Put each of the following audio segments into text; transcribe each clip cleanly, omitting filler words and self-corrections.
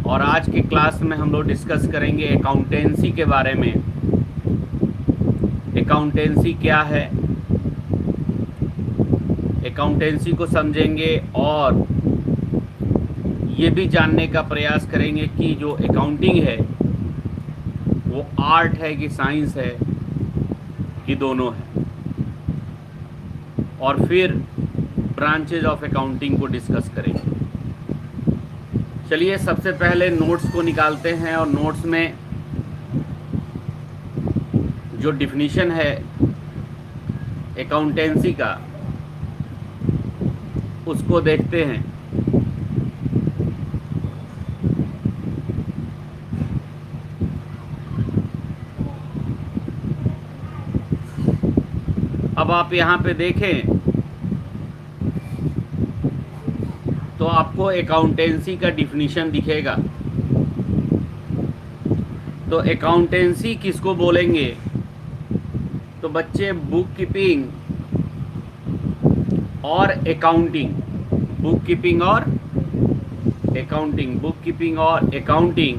और आज के क्लास में हम लोग डिस्कस करेंगे अकाउंटेंसी के बारे में। अकाउंटेंसी क्या है, अकाउंटेंसी को समझेंगे और ये भी जानने का प्रयास करेंगे कि जो अकाउंटिंग है वो आर्ट है कि साइंस है कि दोनों है, और फिर ब्रांचेज ऑफ अकाउंटिंग को डिस्कस करेंगे। चलिए सबसे पहले नोट्स को निकालते हैं और नोट्स में जो डिफिनीशन है अकाउंटेंसी का उसको देखते हैं। अब आप यहाँ पे देखें तो आपको अकाउंटेंसी का डिफिनीशन दिखेगा। तो अकाउंटेंसी किसको बोलेंगे? तो बच्चे बुक कीपिंग और अकाउंटिंग, बुक कीपिंग और अकाउंटिंग, बुक कीपिंग और अकाउंटिंग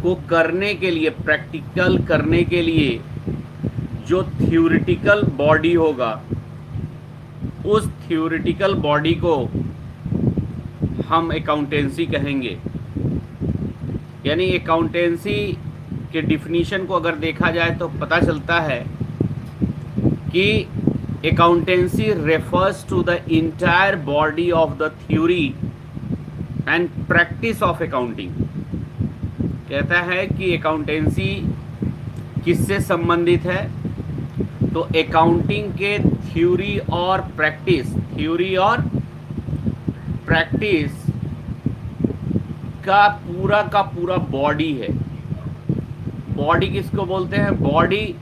को करने के लिए, प्रैक्टिकल करने के लिए जो थ्योरेटिकल बॉडी होगा, उस थ्योरेटिकल बॉडी को हम अकाउंटेंसी कहेंगे। यानी अकाउंटेंसी के डिफिनीशन को अगर देखा जाए तो पता चलता है कि accountancy refers to the entire body of the theory and practice of accounting. कहता है कि अकाउंटेंसी किससे संबंधित है? तो अकाउंटिंग के थ्योरी और प्रैक्टिस, थ्योरी और प्रैक्टिस का पूरा बॉडी है। बॉडी किसको बोलते हैं? बॉडी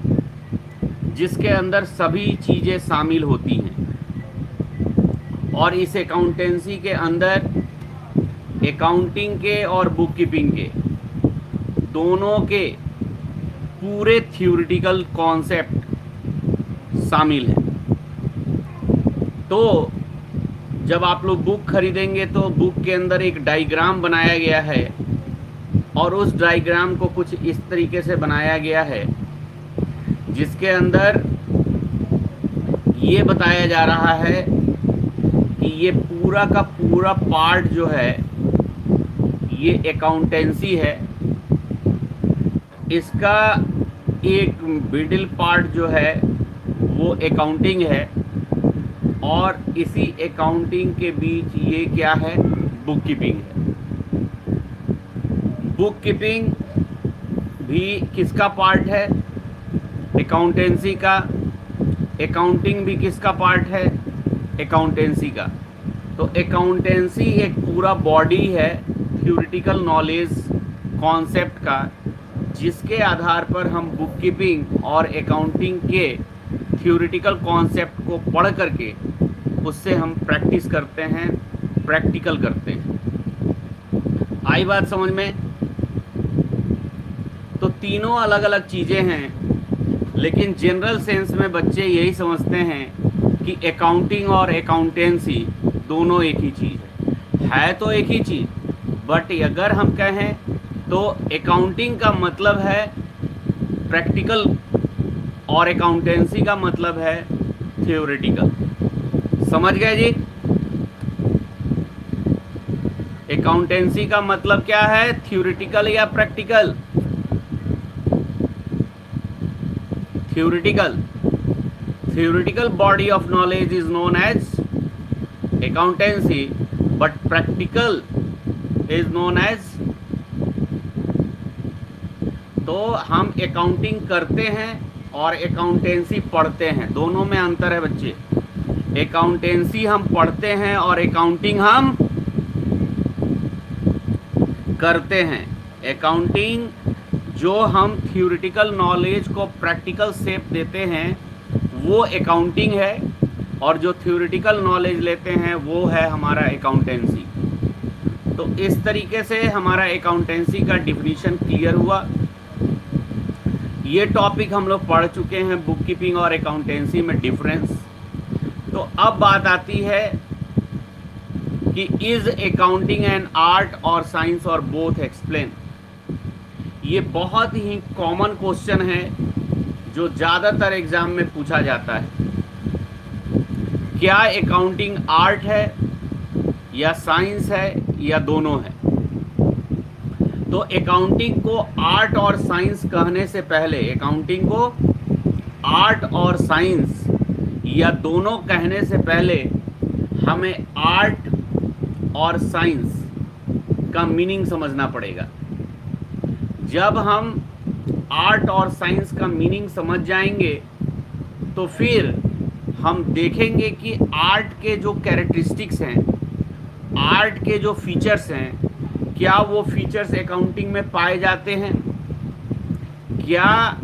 जिसके अंदर सभी चीज़ें शामिल होती हैं। और इस अकाउंटेंसी के अंदर अकाउंटिंग के और बुक कीपिंग के दोनों के पूरे थ्योरेटिकल कॉन्सेप्ट शामिल है। तो जब आप लोग बुक खरीदेंगे तो बुक के अंदर एक डायग्राम बनाया गया है और उस डायग्राम को कुछ इस तरीके से बनाया गया है जिसके अंदर ये बताया जा रहा है कि ये पूरा का पूरा पार्ट जो है ये अकाउंटेंसी है। इसका एक मिडिल पार्ट जो है वो अकाउंटिंग है और इसी अकाउंटिंग के बीच ये क्या है? बुक कीपिंग है। बुक कीपिंग भी किसका पार्ट है? अकाउंटेंसी का। अकाउंटिंग भी किसका पार्ट है? अकाउंटेंसी का। तो अकाउंटेंसी एक पूरा बॉडी है थ्योरेटिकल नॉलेज कॉन्सेप्ट का, जिसके आधार पर हम बुक कीपिंग और अकाउंटिंग के थ्योरेटिकल कॉन्सेप्ट को पढ़ करके उससे हम प्रैक्टिस करते हैं, प्रैक्टिकल करते हैं। आई बात समझ में? तो तीनों अलग अलग चीज़ें हैं, लेकिन जनरल सेंस में बच्चे यही समझते हैं कि अकाउंटिंग और अकाउंटेंसी दोनों एक ही चीज़ है तो एक ही चीज़। बट अगर हम कहें तो अकाउंटिंग का मतलब है प्रैक्टिकल और अकाउंटेंसी का मतलब है थ्योरेटिकल। समझ गए जी? अकाउंटेंसी का मतलब क्या है? थ्योरेटिकल या practical? Theoretical. Theoretical body of knowledge is known as accountancy, but practical is known as. तो हम अकाउंटिंग करते हैं और अकाउंटेंसी पढ़ते हैं, दोनों में अंतर है बच्चे। अकाउंटेंसी हम पढ़ते हैं और अकाउंटिंग हम करते हैं। अकाउंटिंग जो हम थ्योरेटिकल नॉलेज को प्रैक्टिकल शेप देते हैं वो अकाउंटिंग है, और जो थ्योरेटिकल नॉलेज लेते हैं वो है हमारा अकाउंटेंसी। तो इस तरीके से हमारा अकाउंटेंसी का डिफिनीशन क्लियर हुआ। ये टॉपिक हम लोग पढ़ चुके हैं, बुक कीपिंग और अकाउंटेंसी में डिफरेंस। तो अब बात आती है कि इज अकाउंटिंग एन आर्ट और साइंस और बोथ, एक्सप्लेन। ये बहुत ही कॉमन क्वेश्चन है जो ज़्यादातर एग्जाम में पूछा जाता है। क्या अकाउंटिंग आर्ट है या साइंस है या दोनों है? तो अकाउंटिंग को आर्ट और साइंस कहने से पहले, अकाउंटिंग को आर्ट और साइंस या दोनों कहने से पहले हमें आर्ट और साइंस का मीनिंग समझना पड़ेगा। जब हम आर्ट और साइंस का मीनिंग समझ जाएंगे तो फिर हम देखेंगे कि आर्ट के जो कैरेक्टरिस्टिक्स हैं, आर्ट के जो फीचर्स हैं, क्या वो फीचर्स अकाउंटिंग में पाए जाते हैं, क्या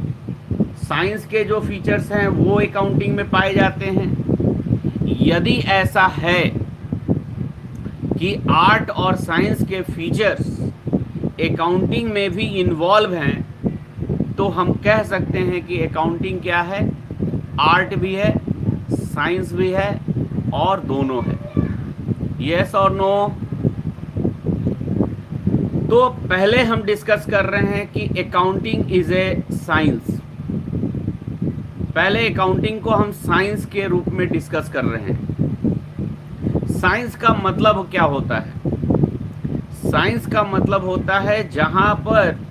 साइंस के जो फीचर्स हैं वो अकाउंटिंग में पाए जाते हैं। यदि ऐसा है कि आर्ट और साइंस के फीचर्स अकाउंटिंग में भी इन्वॉल्व हैं तो हम कह सकते हैं कि अकाउंटिंग क्या है, आर्ट भी है, साइंस भी है और दोनों है। यस और नो? तो पहले हम डिस्कस कर रहे हैं कि अकाउंटिंग इज ए साइंस। पहले अकाउंटिंग को हम साइंस के रूप में डिस्कस कर रहे हैं। साइंस का मतलब क्या होता है? साइंस का मतलब होता है जहां पर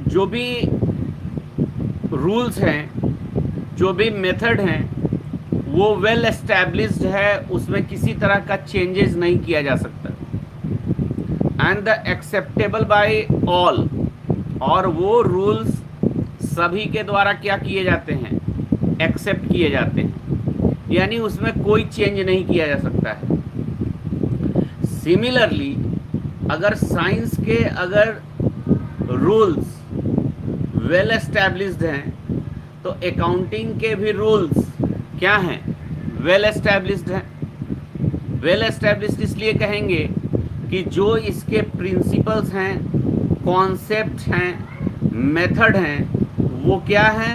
जो भी रूल्स हैं, जो भी मेथड हैं, वो वेल एस्टैब्लिश्ड है, उसमें किसी तरह का चेंजेस नहीं किया जा सकता। And the acceptable bye all, और वो रूल्स सभी के द्वारा क्या किए जाते हैं, एक्सेप्ट किए जाते हैं, यानी उसमें कोई चेंज नहीं किया जा सकता है। सिमिलरली अगर साइंस के अगर रूल्स वेल एस्टैब्लिश्ड हैं तो अकाउंटिंग के भी रूल्स क्या हैं, वेल एस्टैब्लिश्ड हैं। वेल एस्टैब्लिश्ड इसलिए कहेंगे कि जो इसके प्रिंसिपल्स हैं, कॉन्सेप्ट हैं, मेथड हैं, वो क्या हैं,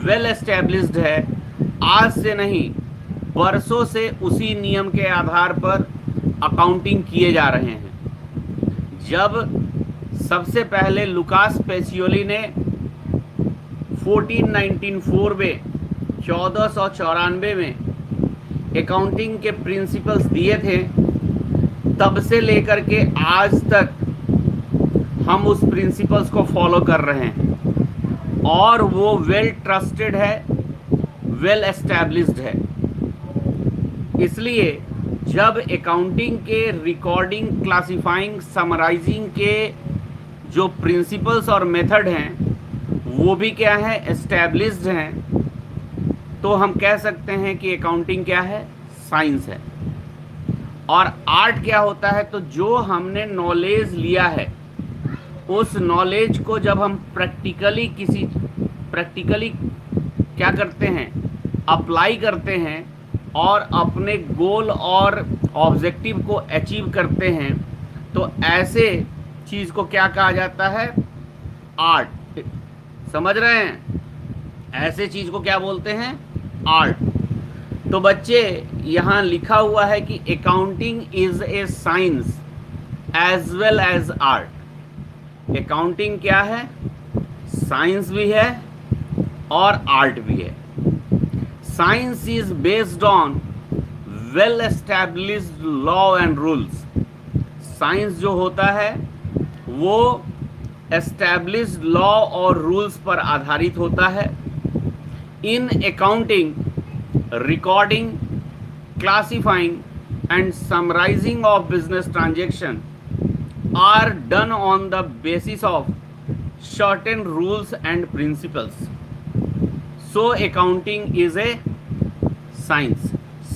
वेल एस्टैब्लिश्ड है। आज से नहीं, बरसों से उसी नियम के आधार पर अकाउंटिंग किए जा रहे हैं। जब सबसे पहले लुकास पेसियोली ने 1494 में 1494 में अकाउंटिंग के प्रिंसिपल्स दिए थे, तब से लेकर के आज तक हम उस प्रिंसिपल्स को फॉलो कर रहे हैं और वो वेल ट्रस्टेड है, वेल एस्टैब्लिश्ड है। इसलिए जब अकाउंटिंग के रिकॉर्डिंग, क्लासिफाइंग, समराइजिंग के जो प्रिंसिपल्स और मेथड हैं वो भी क्या है, एस्टैब्लिश्ड हैं, तो हम कह सकते हैं कि अकाउंटिंग क्या है, साइंस है। और आर्ट क्या होता है, तो जो हमने नॉलेज लिया है उस नॉलेज को जब हम प्रैक्टिकली क्या करते हैं, अप्लाई करते हैं और अपने गोल और ऑब्जेक्टिव को अचीव करते हैं, तो ऐसे चीज़ को क्या कहा जाता है, आर्ट। समझ रहे हैं? ऐसे चीज़ को क्या बोलते हैं, आर्ट। तो बच्चे यहाँ लिखा हुआ है कि accounting is a science as well as art. Accounting क्या है, साइंस भी है और आर्ट भी है। Science is based on well established law and rules. Science जो होता है वो एस्टैब्लिश्ड लॉ और रूल्स पर आधारित होता है। In accounting, recording, classifying and summarising of business transaction are done on the basis of certain rules and principles. So accounting is a science.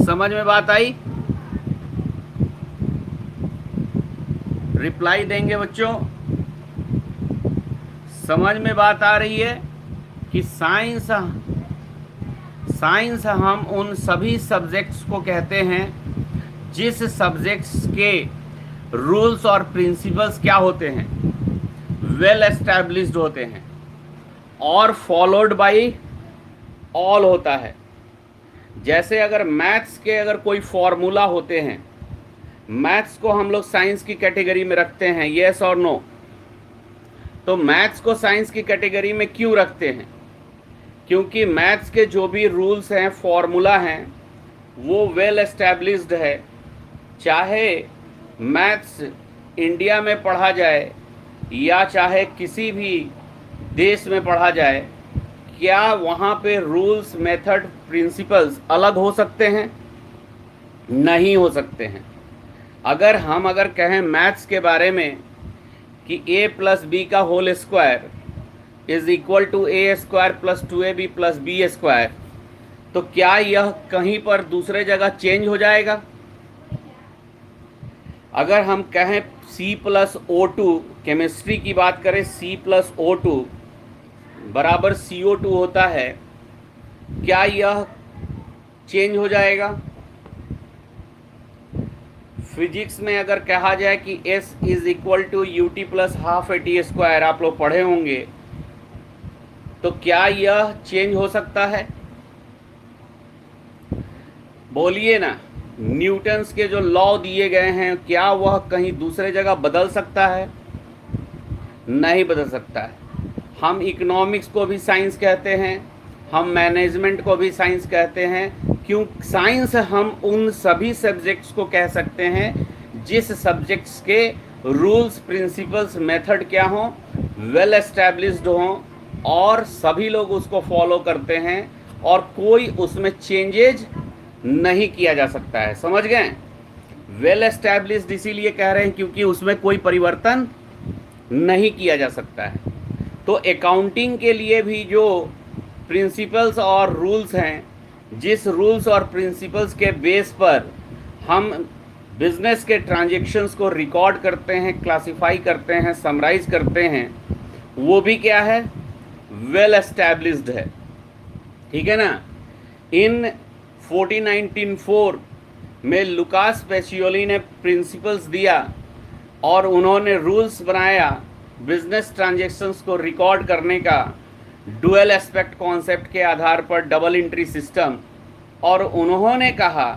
समझ में बात आई? रिप्लाई देंगे बच्चों। समझ में बात आ रही है कि साइंस हम उन सभी सब्जेक्ट्स को कहते हैं जिस सब्जेक्ट्स के रूल्स और प्रिंसिपल्स क्या होते हैं, वेल एस्टैब्लिश्ड होते हैं और फॉलोड बाय ऑल होता है। जैसे अगर मैथ्स के अगर कोई फॉर्मूला होते हैं, मैथ्स को हम लोग साइंस की कैटेगरी में रखते हैं, यस और नो। तो मैथ्स को साइंस की कैटेगरी में क्यों रखते हैं? क्योंकि मैथ्स के जो भी रूल्स हैं, फॉर्मूला हैं, वो वेल एस्टैब्लिश्ड है। चाहे मैथ्स इंडिया में पढ़ा जाए या चाहे किसी भी देश में पढ़ा जाए, क्या वहाँ पे रूल्स, मेथड, प्रिंसिपल्स अलग हो सकते हैं? नहीं हो सकते हैं। अगर कहें मैथ्स के बारे में कि a प्लस बी का whole square is equal to A square plus 2ab plus B square, तो क्या यह कहीं पर दूसरे जगह चेंज हो जाएगा? अगर हम कहें C प्लस O2, केमिस्ट्री की बात करें, C प्लस O2 बराबर CO2 होता है, क्या यह चेंज हो जाएगा? फिजिक्स में अगर कहा जाए कि S is equal to UT plus half AT square, आप लोग पढ़े होंगे, तो क्या यह चेंज हो सकता है? बोलिए ना। न्यूटन्स के जो लॉ दिए गए हैं, क्या वह कहीं दूसरे जगह बदल सकता है? नहीं बदल सकता है। हम इकोनॉमिक्स को भी साइंस कहते हैं, हम मैनेजमेंट को भी साइंस कहते हैं। क्यों साइंस? हम उन सभी सब्जेक्ट्स को कह सकते हैं जिस सब्जेक्ट्स के रूल्स, प्रिंसिपल्स, मेथड क्या हों, वेल एस्टैब्लिश्ड हों और सभी लोग उसको फॉलो करते हैं और कोई उसमें चेंजेज नहीं किया जा सकता है। समझ गए? वेल एस्टैब्लिश्ड इसीलिए कह रहे हैं क्योंकि उसमें कोई परिवर्तन नहीं किया जा सकता है। तो अकाउंटिंग के लिए भी जो प्रिंसिपल्स और रूल्स हैं, जिस रूल्स और प्रिंसिपल्स के बेस पर हम बिजनेस के ट्रांजैक्शंस को रिकॉर्ड करते हैं, क्लासिफाई करते हैं, समराइज करते हैं, वो भी क्या है? वेल एस्टैब्लिश्ड है। ठीक है ना? इन 1494 में लुकास पेसियोली ने प्रिंसिपल्स दिया और उन्होंने रूल्स बनाया बिजनेस ट्रांजैक्शंस को रिकॉर्ड करने का, डुअल एस्पेक्ट कॉन्सेप्ट के आधार पर, डबल एंट्री सिस्टम। और उन्होंने कहा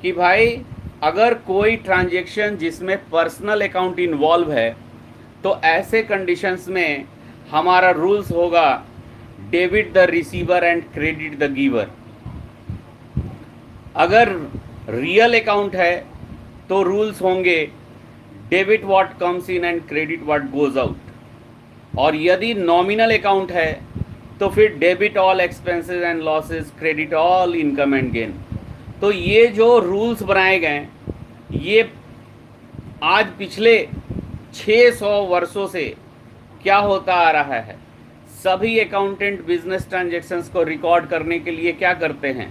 कि भाई अगर कोई ट्रांजैक्शन जिसमें पर्सनल अकाउंट इन्वॉल्व है, तो ऐसे कंडीशंस में हमारा रूल्स होगा debit the receiver and credit the giver. अगर रियल अकाउंट है तो रूल्स होंगे debit what comes in and credit what goes out, और यदि नॉमिनल अकाउंट है तो फिर debit all expenses and losses, credit all income and gain. तो ये जो रूल्स बनाए गए, ये आज पिछले 600 वर्षों से क्या होता आ रहा है, सभी अकाउंटेंट बिजनेस ट्रांजैक्शंस को रिकॉर्ड करने के लिए क्या करते हैं?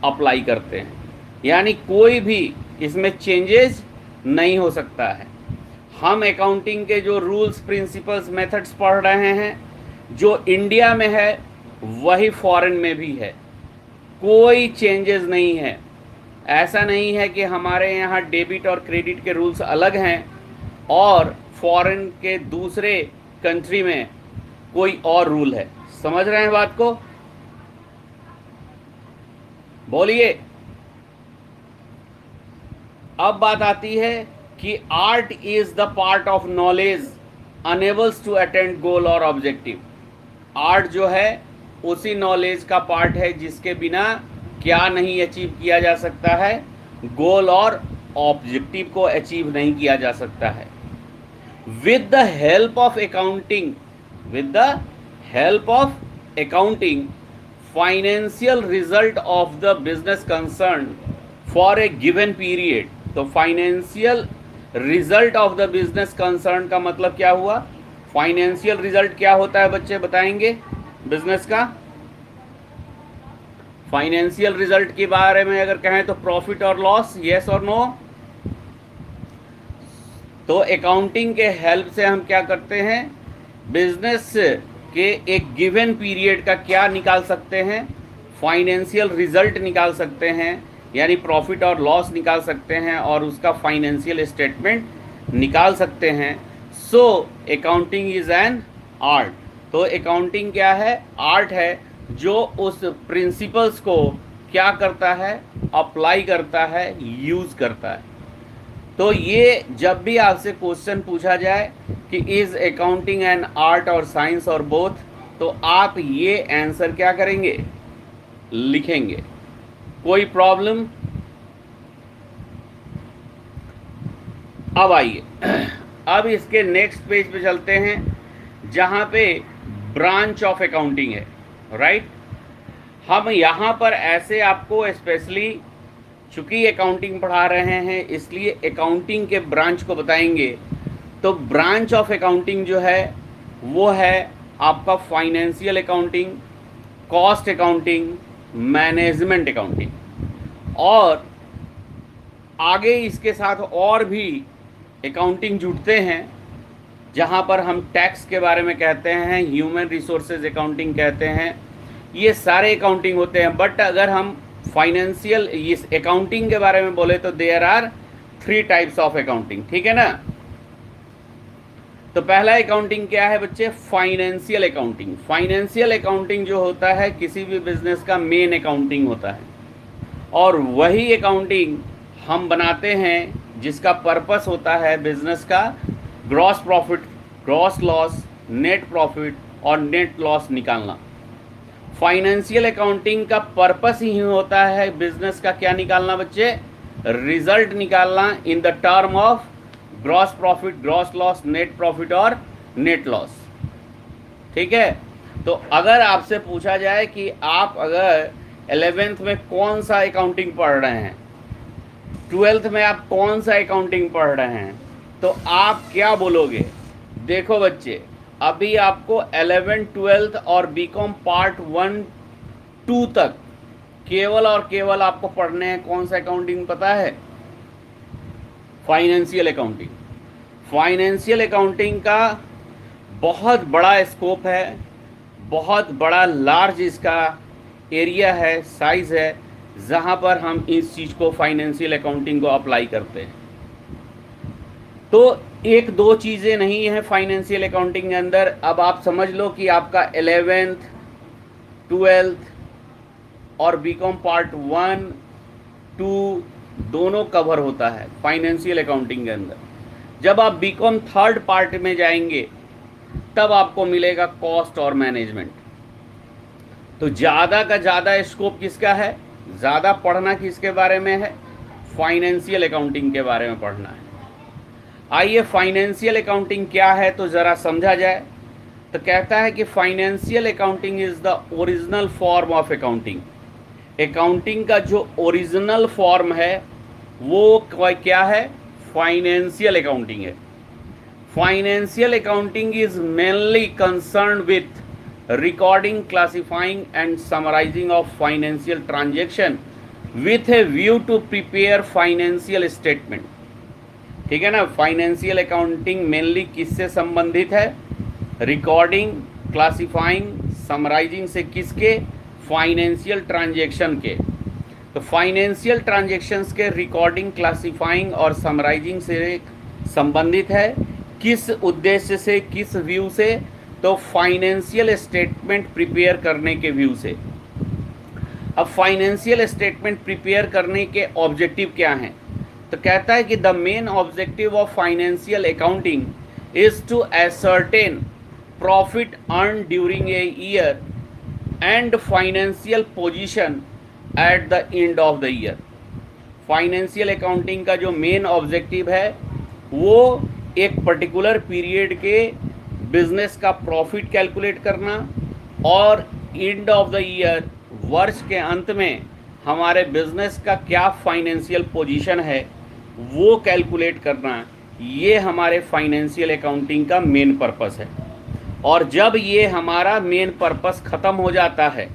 अप्लाई करते हैं। यानी कोई भी इसमें चेंजेस नहीं हो सकता है। हम अकाउंटिंग के जो रूल्स, प्रिंसिपल्स, मेथड्स पढ़ रहे हैं, जो इंडिया में है वही फॉरेन में भी है, कोई चेंजेस नहीं है। ऐसा नहीं है कि हमारे यहाँ डेबिट और क्रेडिट के रूल्स अलग हैं और फॉरेन के दूसरे कंट्री में कोई और रूल है। समझ रहे हैं बात को? बोलिए। अब बात आती है कि art is the part of knowledge enables to attend goal और ऑब्जेक्टिव। आर्ट जो है उसी नॉलेज का पार्ट है जिसके बिना क्या नहीं अचीव किया जा सकता है? गोल और ऑब्जेक्टिव को अचीव नहीं किया जा सकता है। With the help of accounting, with the help of accounting, financial result of the business concern for a given period. तो financial result of the business concern का मतलब क्या हुआ? फाइनेंशियल रिजल्ट क्या होता है बच्चे, बताएंगे बिजनेस का? फाइनेंशियल रिजल्ट के बारे में अगर कहें तो प्रॉफिट और लॉस, यस और नो? तो अकाउंटिंग के हेल्प से हम क्या करते हैं? बिजनेस के एक गिवन पीरियड का क्या निकाल सकते हैं? फाइनेंशियल रिजल्ट निकाल सकते हैं, यानी प्रॉफिट और लॉस निकाल सकते हैं और उसका फाइनेंशियल स्टेटमेंट निकाल सकते हैं। So accounting is an art. तो अकाउंटिंग क्या है? आर्ट है जो उस प्रिंसिपल्स को क्या करता है, अप्लाई करता है, यूज करता है। तो ये जब भी आपसे क्वेश्चन पूछा जाए कि इज अकाउंटिंग एन आर्ट और साइंस और बोथ, तो आप ये आंसर क्या करेंगे, लिखेंगे। कोई प्रॉब्लम? अब आइए अब इसके नेक्स्ट पेज पे चलते हैं जहां पे ब्रांच ऑफ अकाउंटिंग है, राइट। हम यहां पर ऐसे आपको स्पेशली, चूंकि अकाउंटिंग पढ़ा रहे हैं इसलिए अकाउंटिंग के ब्रांच को बताएंगे। तो ब्रांच ऑफ अकाउंटिंग जो है वो है आपका financial accounting, cost accounting, management accounting, और आगे इसके साथ और भी अकाउंटिंग जुड़ते हैं जहां पर हम टैक्स के बारे में कहते हैं, ह्यूमन रिसोर्सेज अकाउंटिंग कहते हैं, ये सारे अकाउंटिंग होते हैं। बट अगर हम फाइनेंशियल इस अकाउंटिंग के बारे में बोले तो there are 3 types of accounting, ठीक है ना। तो पहला अकाउंटिंग क्या है बच्चे, फाइनेंशियल अकाउंटिंग। फाइनेंशियल अकाउंटिंग जो होता है किसी भी बिजनेस का मेन अकाउंटिंग होता है, और वही अकाउंटिंग हम बनाते हैं जिसका पर्पस होता है बिजनेस का gross profit, gross loss, net profit और नेट लॉस निकालना। फाइनेंशियल अकाउंटिंग का पर्पस ही होता है बिजनेस का क्या निकालना बच्चे, रिजल्ट निकालना in the term of gross profit, gross loss, net profit और नेट लॉस, ठीक है। तो अगर आपसे पूछा जाए कि आप अगर 11th में कौन सा अकाउंटिंग पढ़ रहे हैं, 12th में आप कौन सा अकाउंटिंग पढ़ रहे हैं, तो आप क्या बोलोगे। देखो बच्चे, अभी आपको 11, 12 और बीकॉम पार्ट 1, 2 तक केवल और केवल आपको पढ़ने हैं कौन सा अकाउंटिंग पता है, फाइनेंशियल अकाउंटिंग। फाइनेंशियल अकाउंटिंग का बहुत बड़ा स्कोप है, बहुत बड़ा लार्ज इसका एरिया है, साइज है, जहां पर हम इस चीज को फाइनेंशियल अकाउंटिंग को अप्लाई करते हैं। तो एक दो चीजें नहीं है फाइनेंशियल अकाउंटिंग के अंदर। अब आप समझ लो कि आपका 11th, 12th और बीकॉम पार्ट 1, 2 दोनों कवर होता है फाइनेंशियल अकाउंटिंग के अंदर। जब आप बीकॉम 3rd पार्ट में जाएंगे तब आपको मिलेगा कॉस्ट और मैनेजमेंट। तो ज़्यादा का ज़्यादा स्कोप किसका है, ज़्यादा पढ़ना किसके बारे में है, फाइनेंशियल अकाउंटिंग के बारे में पढ़ना है। आइए फाइनेंशियल अकाउंटिंग क्या है तो ज़रा समझा जाए। तो कहता है कि financial accounting is the original form of accounting. Accounting का जो ओरिजिनल फॉर्म है वो क्या है, फाइनेंशियल अकाउंटिंग है। Financial accounting is mainly concern with recording, classifying and summarizing of financial transaction with a view to prepare financial statement, ठीक है ना। फाइनेंशियल अकाउंटिंग मेनली किससे संबंधित है, रिकॉर्डिंग, क्लासिफाइंग, समराइजिंग से किसके, फाइनेंशियल ट्रांजैक्शन के। तो फाइनेंशियल ट्रांजैक्शंस के रिकॉर्डिंग, क्लासिफाइंग और समराइजिंग से संबंधित है। किस उद्देश्य से, किस व्यू से, तो फाइनेंशियल स्टेटमेंट प्रिपेयर करने के व्यू से। अब फाइनेंशियल स्टेटमेंट प्रिपेयर करने के ऑब्जेक्टिव क्या हैं, तो कहता है कि the main objective of financial accounting is to ascertain profit earn during a year and financial position at the end of the year. Financial accounting का जो मेन ऑब्जेक्टिव है वो एक पर्टिकुलर पीरियड के बिजनेस का प्रॉफिट कैलकुलेट करना और and of the year, वर्ष के अंत में हमारे बिजनेस का क्या फाइनेंशियल पोजीशन है वो कैलकुलेट करना। ये हमारे फाइनेंशियल अकाउंटिंग का मेन पर्पस है। और जब ये हमारा मेन पर्पस ख़त्म हो जाता है,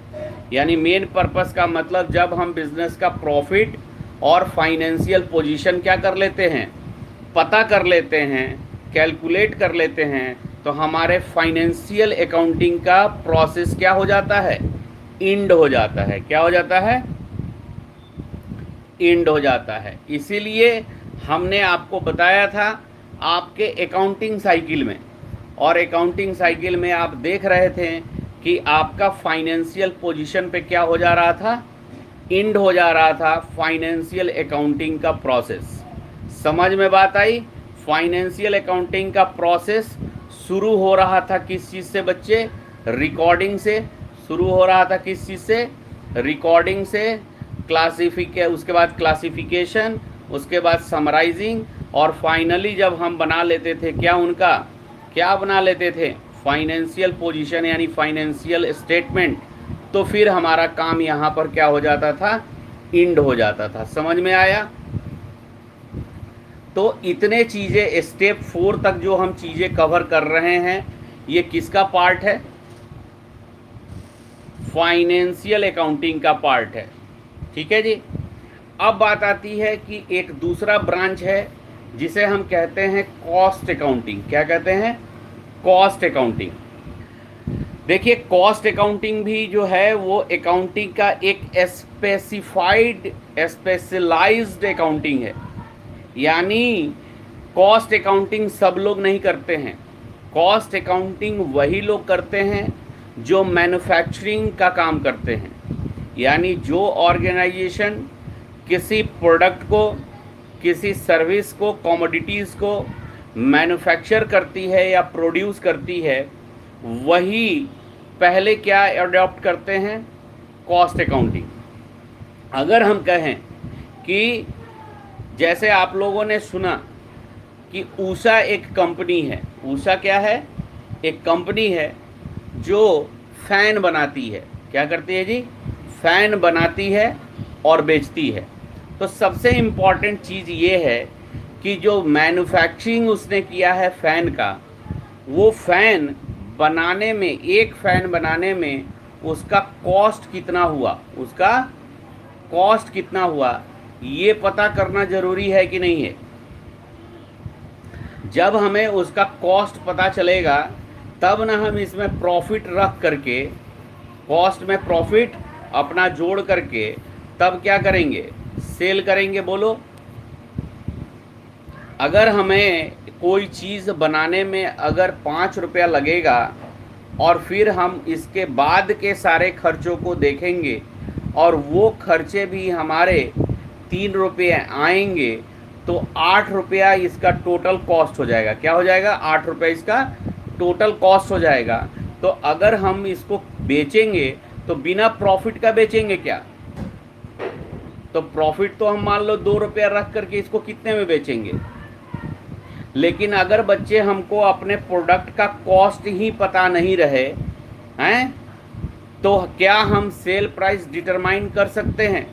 यानी मेन पर्पस का मतलब जब हम बिजनेस का प्रॉफिट और फाइनेंशियल पोजीशन क्या कर लेते हैं, पता कर लेते हैं, कैलकुलेट कर लेते हैं, तो हमारे फाइनेंशियल अकाउंटिंग का प्रोसेस क्या हो जाता है, एंड हो जाता है। क्या हो जाता है, एंड हो जाता है। इसीलिए हमने आपको बताया था आपके अकाउंटिंग साइकिल में, और अकाउंटिंग साइकिल में आप देख रहे थे कि आपका फाइनेंशियल पोजीशन पे क्या हो जा रहा था, इंड हो जा रहा था फाइनेंशियल अकाउंटिंग का प्रोसेस। समझ में बात आई? फाइनेंशियल अकाउंटिंग का प्रोसेस शुरू हो रहा था किस चीज़ से बच्चे? रिकॉर्डिंग से। शुरू हो रहा था किस चीज़ से? रिकॉर्डिंग से। उसके बाद क्लासिफिकेशन, उसके बाद समराइजिंग, और फाइनली जब हम बना लेते थे क्या बना लेते थे? फाइनेंशियल पोजीशन यानी फाइनेंशियल स्टेटमेंट। तो फिर हमारा काम यहाँ पर क्या हो जाता था? इंड हो जाता था। समझ में आया? तो इतने चीज़ें स्टेप 4 तक जो हम चीज़ें कवर कर रहे हैं, ये किसका पार्ट है? फाइनेंशियल अकाउंटिंग का पार्ट है। ठीक है जी। अब बात आती है कि एक दूसरा ब्रांच है जिसे हम कहते हैं कॉस्ट अकाउंटिंग। क्या कहते हैं? Cost accounting. देखिए, कॉस्ट अकाउंटिंग भी जो है वो अकाउंटिंग का एक स्पेशलाइज्ड अकाउंटिंग है। यानी कॉस्ट अकाउंटिंग सब लोग नहीं करते हैं। कॉस्ट अकाउंटिंग वही लोग करते हैं जो मैन्युफैक्चरिंग का काम करते हैं। यानी जो ऑर्गेनाइजेशन किसी प्रोडक्ट को, किसी सर्विस को, कमोडिटीज़ को मैन्युफैक्चर करती है या प्रोड्यूस करती है, वही पहले क्या अडॉप्ट करते हैं? Cost accounting. अगर हम कहें कि जैसे आप लोगों ने सुना कि ऊषा एक कंपनी है। ऊषा क्या है? एक कंपनी है जो फ़ैन बनाती है। क्या करती है जी? फ़ैन बनाती है और बेचती है। तो सबसे इम्पॉर्टेंट चीज़ ये है कि जो मैन्युफैक्चरिंग उसने किया है फ़ैन का, वो फ़ैन बनाने में, एक फ़ैन बनाने में उसका कॉस्ट कितना हुआ, ये पता करना ज़रूरी है कि नहीं है? जब हमें उसका कॉस्ट पता चलेगा तब ना हम इसमें प्रॉफिट रख करके, कॉस्ट में प्रॉफिट अपना जोड़ करके तब क्या करेंगे? सेल करेंगे। बोलो। अगर हमें कोई चीज़ बनाने में अगर 5 रुपया लगेगा और फिर हम इसके बाद के सारे खर्चों को देखेंगे और वो खर्चे भी हमारे 3 रुपये आएंगे, तो 8 रुपया इसका टोटल कॉस्ट हो जाएगा। क्या हो जाएगा? 8 रुपये इसका टोटल कॉस्ट हो जाएगा। तो अगर हम इसको बेचेंगे तो बिना प्रॉफिट का बेचेंगे क्या? तो प्रॉफिट तो हम मान लो 2 रुपया रख करके इसको कितने में बेचेंगे। लेकिन अगर बच्चे हमको अपने प्रोडक्ट का कॉस्ट ही पता नहीं रहे हैं, तो क्या हम सेल प्राइस डिटरमाइन कर सकते हैं?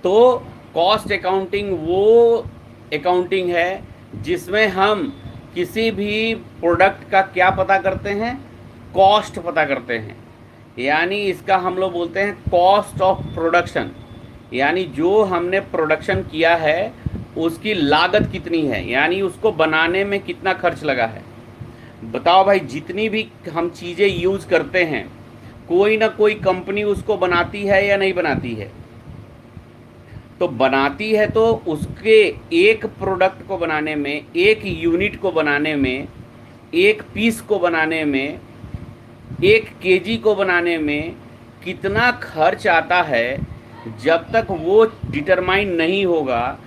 तो कॉस्ट अकाउंटिंग वो अकाउंटिंग है जिसमें हम किसी भी प्रोडक्ट का क्या पता करते हैं? कॉस्ट पता करते हैं। यानी इसका हम लोग बोलते हैं कॉस्ट ऑफ प्रोडक्शन। यानी जो हमने प्रोडक्शन किया है उसकी लागत कितनी है, यानी उसको बनाने में कितना खर्च लगा है। बताओ भाई, जितनी भी हम चीज़ें यूज़ करते हैं, कोई ना कोई कंपनी उसको बनाती है या नहीं बनाती है? तो बनाती है, तो उसके एक प्रोडक्ट को बनाने में, एक यूनिट को बनाने में, एक पीस को बनाने में, 1 केजी को बनाने में कितना खर्च आता है, जब तक वो डिटरमाइन नहीं होगा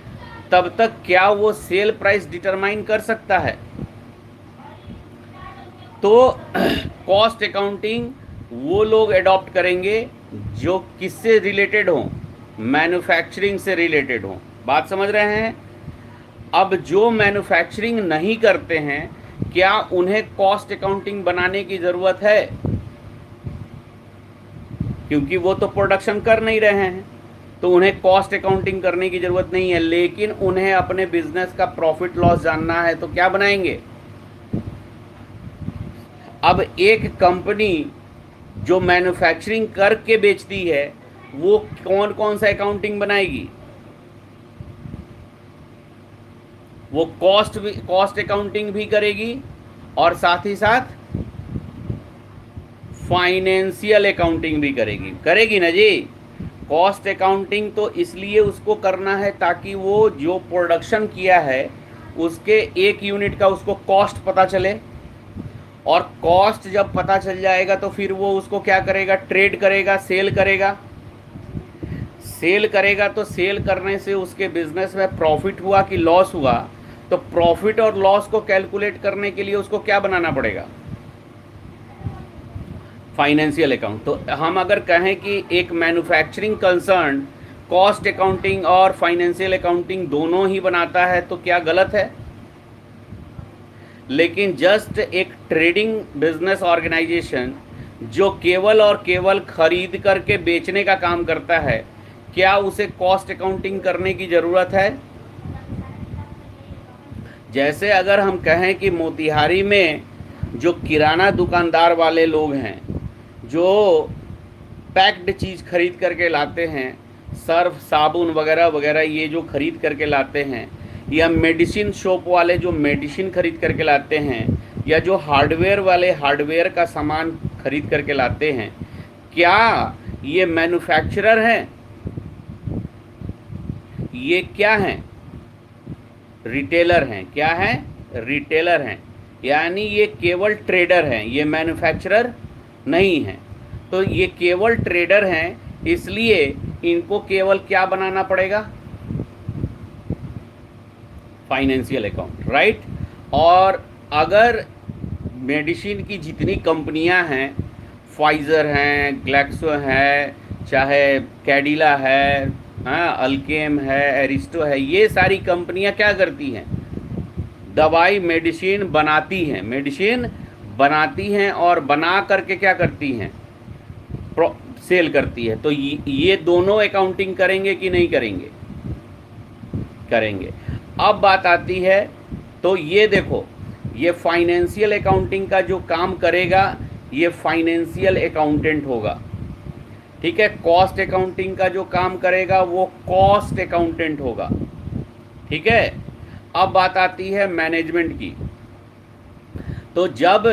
तब तक क्या वो सेल प्राइस डिटरमाइन कर सकता है? तो कॉस्ट अकाउंटिंग वो लोग अडॉप्ट करेंगे जो किससे रिलेटेड हो? मैन्युफैक्चरिंग से रिलेटेड हो। बात समझ रहे हैं? अब जो मैन्युफैक्चरिंग नहीं करते हैं, क्या उन्हें कॉस्ट अकाउंटिंग बनाने की ज़रूरत है? क्योंकि वो तो प्रोडक्शन कर नहीं रहे हैं, तो उन्हें कॉस्ट अकाउंटिंग करने की ज़रूरत नहीं है। लेकिन उन्हें अपने बिजनेस का प्रॉफिट लॉस जानना है, तो क्या बनाएंगे? अब एक कंपनी जो मैन्युफैक्चरिंग करके बेचती है, वो कौन कौन सा अकाउंटिंग बनाएगी? वो कॉस्ट अकाउंटिंग भी करेगी और साथ ही साथ फाइनेंशियल अकाउंटिंग भी करेगी ना जी। कॉस्ट अकाउंटिंग तो इसलिए उसको करना है ताकि वो जो प्रोडक्शन किया है उसके 1 यूनिट का उसको कॉस्ट पता चले, और कॉस्ट जब पता चल जाएगा तो फिर वो उसको क्या करेगा? ट्रेड करेगा, सेल करेगा। सेल करेगा तो सेल करने से उसके बिजनेस में प्रॉफिट हुआ कि लॉस हुआ, तो प्रॉफिट और लॉस को कैलकुलेट करने के लिए उसको क्या बनाना पड़ेगा? Financial account. तो हम अगर कहें कि एक मैन्युफैक्चरिंग कंसर्न कॉस्ट अकाउंटिंग और फाइनेंशियल अकाउंटिंग दोनों ही बनाता है, तो क्या गलत है? लेकिन जस्ट एक ट्रेडिंग बिजनेस ऑर्गेनाइजेशन जो केवल और केवल खरीद करके बेचने का काम करता है, क्या उसे कॉस्ट अकाउंटिंग करने की ज़रूरत है? जैसे अगर हम कहें कि मोतिहारी में जो किराना दुकानदार वाले लोग हैं, जो पैक्ड चीज़ खरीद करके लाते हैं, सर्फ साबुन वगैरह वगैरह ये जो खरीद करके लाते हैं, या मेडिसिन शॉप वाले जो मेडिसिन खरीद करके लाते हैं, या जो हार्डवेयर वाले हार्डवेयर का सामान खरीद करके लाते हैं, क्या ये मैन्युफैक्चरर हैं? ये क्या हैं? रिटेलर हैं। क्या हैं? रिटेलर हैं। यानी ये केवल ट्रेडर हैं, ये मैन्युफैक्चरर नहीं हैं। तो ये केवल ट्रेडर हैं, इसलिए इनको केवल क्या बनाना पड़ेगा? Financial account, right. और अगर मेडिसिन की जितनी कंपनियां हैं, फाइज़र हैं, ग्लैक्सो है, चाहे कैडिला है, हाँ, अल्केम है, एरिस्टो है, ये सारी कंपनियां क्या करती हैं? दवाई मेडिसिन बनाती हैं और बना करके क्या करती हैं? सेल करती है। तो ये दोनों अकाउंटिंग करेंगे कि नहीं करेंगे? करेंगे। अब बात आती है, तो ये देखो, ये फाइनेंशियल अकाउंटिंग का जो काम करेगा ये फाइनेंशियल अकाउंटेंट होगा, ठीक है। कॉस्ट अकाउंटिंग का जो काम करेगा वो कॉस्ट अकाउंटेंट होगा, ठीक है। अब बात आती है मैनेजमेंट की। तो जब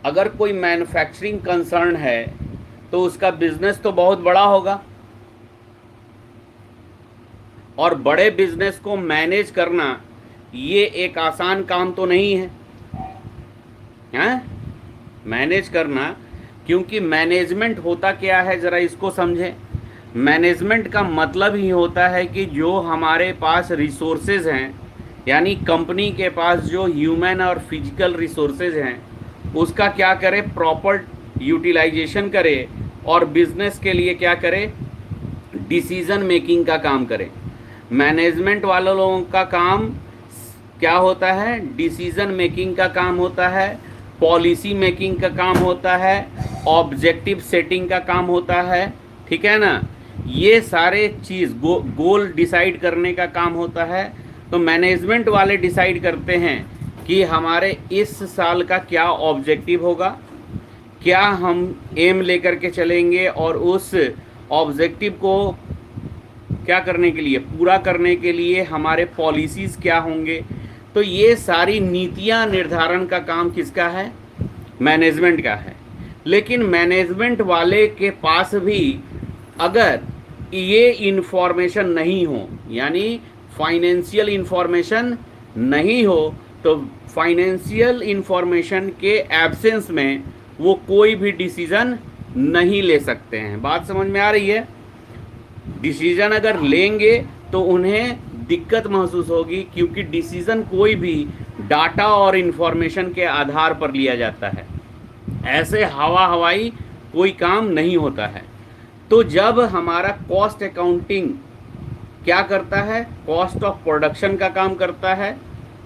अगर कोई मैन्युफैक्चरिंग कंसर्न है तो उसका बिजनेस तो बहुत बड़ा होगा, और बड़े बिजनेस को मैनेज करना ये एक आसान काम तो नहीं है, हैं? मैनेज करना, क्योंकि मैनेजमेंट होता क्या है ज़रा इसको समझें। मैनेजमेंट का मतलब ही होता है कि जो हमारे पास रिसोर्सेज हैं, यानी कंपनी के पास जो ह्यूमन और फिजिकल रिसोर्सेज हैं, उसका क्या करे? प्रॉपर यूटिलाइजेशन करे, और बिजनेस के लिए क्या करे? डिसीज़न मेकिंग का काम करे। मैनेजमेंट वाले लोगों का काम क्या होता है? डिसीज़न मेकिंग का काम होता है, पॉलिसी मेकिंग का काम होता है, ऑब्जेक्टिव सेटिंग का काम होता है, ठीक है ना। ये सारे चीज़ गोल डिसाइड करने का काम होता है। तो मैनेजमेंट वाले डिसाइड करते हैं कि हमारे इस साल का क्या ऑब्जेक्टिव होगा, क्या हम एम लेकर के चलेंगे, और उस ऑब्जेक्टिव को क्या करने के लिए, पूरा करने के लिए हमारे पॉलिसीज़ क्या होंगे। तो ये सारी नीतियां निर्धारण का काम किसका है? मैनेजमेंट का है। लेकिन मैनेजमेंट वाले के पास भी अगर ये इन्फॉर्मेशन नहीं हो, यानी फाइनेंशियल इन्फॉर्मेशन नहीं हो, तो फाइनेंशियल इन्फॉर्मेशन के एब्सेंस में वो कोई भी डिसीज़न नहीं ले सकते हैं। बात समझ में आ रही है? डिसीज़न अगर लेंगे तो उन्हें दिक्कत महसूस होगी, क्योंकि डिसीज़न कोई भी डाटा और इन्फॉर्मेशन के आधार पर लिया जाता है। ऐसे हवाई कोई काम नहीं होता है। तो जब हमारा कॉस्ट अकाउंटिंग क्या करता है? कॉस्ट ऑफ प्रोडक्शन का काम करता है,